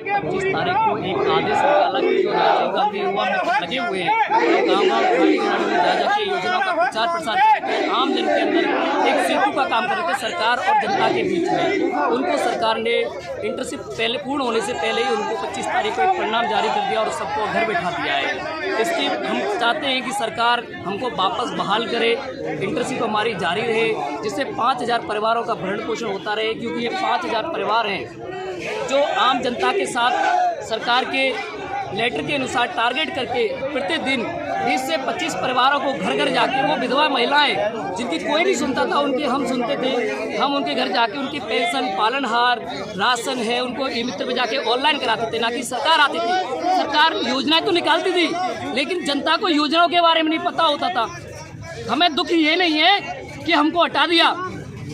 25 तारीख को एक आदेश निकाला कि जो राजीव गांधी युवा मित्र लगे हुए हैं गाँव-गाँव खाली ग्रामीण में जा जाके योजनाओं का प्रचार प्रसार करके आम जन के अंदर एक सेतु का काम कर रहे थे सरकार और जनता के बीच में। उनको सरकार ने इंटर्नशिप पहले पूर्ण होने से पहले ही उनको 25 तारीख को एक परिणाम जारी कर दिया और सबको घर बैठा दिया है। इसकी हम चाहते हैं कि सरकार हमको वापस बहाल करे, इंटर्नशिप हमारी जारी रहे, जिससे 5000 परिवारों का भरण पोषण होता रहे, क्योंकि ये 5000 परिवार हैं जो आम जनता के साथ सरकार के लेटर के अनुसार टारगेट करके प्रतिदिन 20 से 25 परिवारों को घर घर जाके, वो विधवा महिलाएं जिनकी कोई नहीं सुनता था उनकी हम सुनते थे, हम उनके घर जाके उनकी पेंशन, पालनहार, राशन है, उनको ई मित्र में जाके ऑनलाइन कराते थे, ना कि सरकार आती थी। सरकार योजनाएं तो निकालती थी लेकिन जनता को योजनाओं के बारे में नहीं पता होता था। हमें दुख ये नहीं है कि हमको हटा दिया,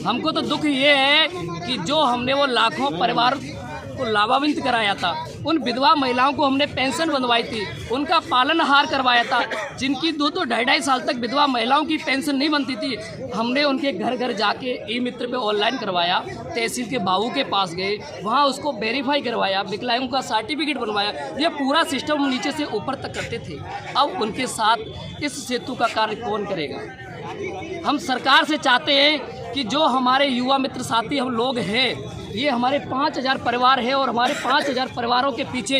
हमको तो दुख ये है कि जो हमने वो लाखों परिवार को लाभान्वित कराया था, उन विधवा महिलाओं को हमने पेंशन बनवाई थी, उनका पालनहार करवाया था, जिनकी 2-2 ढाई साल तक विधवा महिलाओं की पेंशन नहीं बनती थी, हमने उनके घर घर जाके ई मित्र पे ऑनलाइन करवाया, तहसील के बाबू के पास गए, वहाँ उसको वेरीफाई करवाया, विकलांगों का सर्टिफिकेट बनवाया। ये पूरा सिस्टम नीचे से ऊपर तक करते थे। अब उनके साथ इस सेतु का कार्य कौन करेगा? हम सरकार से चाहते हैं कि जो हमारे युवा मित्र साथी हम लोग हैं, ये हमारे 5000 परिवार है और हमारे 5000 परिवारों के पीछे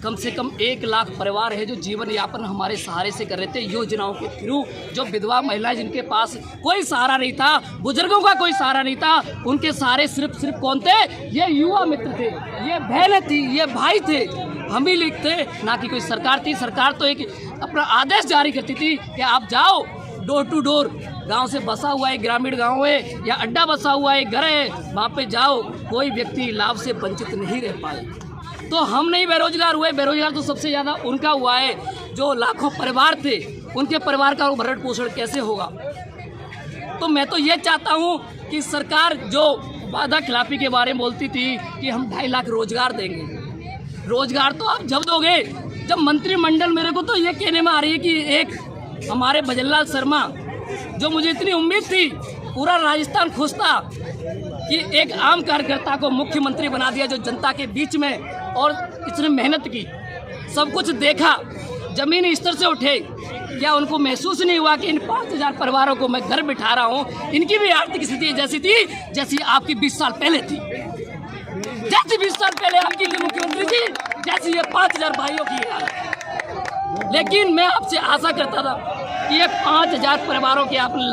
कम से कम 1 लाख परिवार है जो जीवन यापन हमारे सहारे से कर रहे थे योजनाओं के थ्रू। जो विधवा महिलाएं जिनके पास कोई सहारा नहीं था, बुजुर्गों का कोई सहारा नहीं था, उनके सहारे सिर्फ कौन थे? ये युवा मित्र थे, ये बहनें थी, ये भाई थे, हम ही लिखते, ना कि कोई सरकार थी। सरकार तो एक अपना आदेश जारी करती थी कि आप जाओ डोर टू डोर, गांव से बसा हुआ है, ग्रामीण गांव है या अड्डा बसा हुआ है, घर है, वहाँ पे जाओ, कोई व्यक्ति लाभ से वंचित नहीं रह पाए। तो हम नहीं बेरोजगार हुए, बेरोजगार तो सबसे ज़्यादा उनका हुआ है जो लाखों परिवार थे, उनके परिवार का भरण पोषण कैसे होगा? तो मैं तो ये चाहता हूँ कि सरकार जो वादा खिलाफी के बारे में बोलती थी कि हम 2.5 लाख रोजगार देंगे, रोजगार तो आप जब दोगे जब मंत्रिमंडल, मेरे को तो ये कहने में आ रही है कि एक हमारे भजनलाल शर्मा, जो मुझे इतनी उम्मीद थी, पूरा राजस्थान खुश था कि एक आम कार्यकर्ता को मुख्यमंत्री बना दिया जो जनता के बीच में, और इसने मेहनत की, सब कुछ देखा, जमीनी स्तर से उठे। क्या उनको महसूस नहीं हुआ कि इन 5000 परिवारों को मैं घर बिठा रहा हूँ? इनकी भी आर्थिक स्थिति जैसी थी जैसी आपकी 20 साल पहले थी, जैसी 20 साल पहले आपकी मुख्यमंत्री थी, जैसी ये 5000 भाइयों की है। लेकिन मैं आपसे आशा करता था कि ये 5000 परिवारों के आप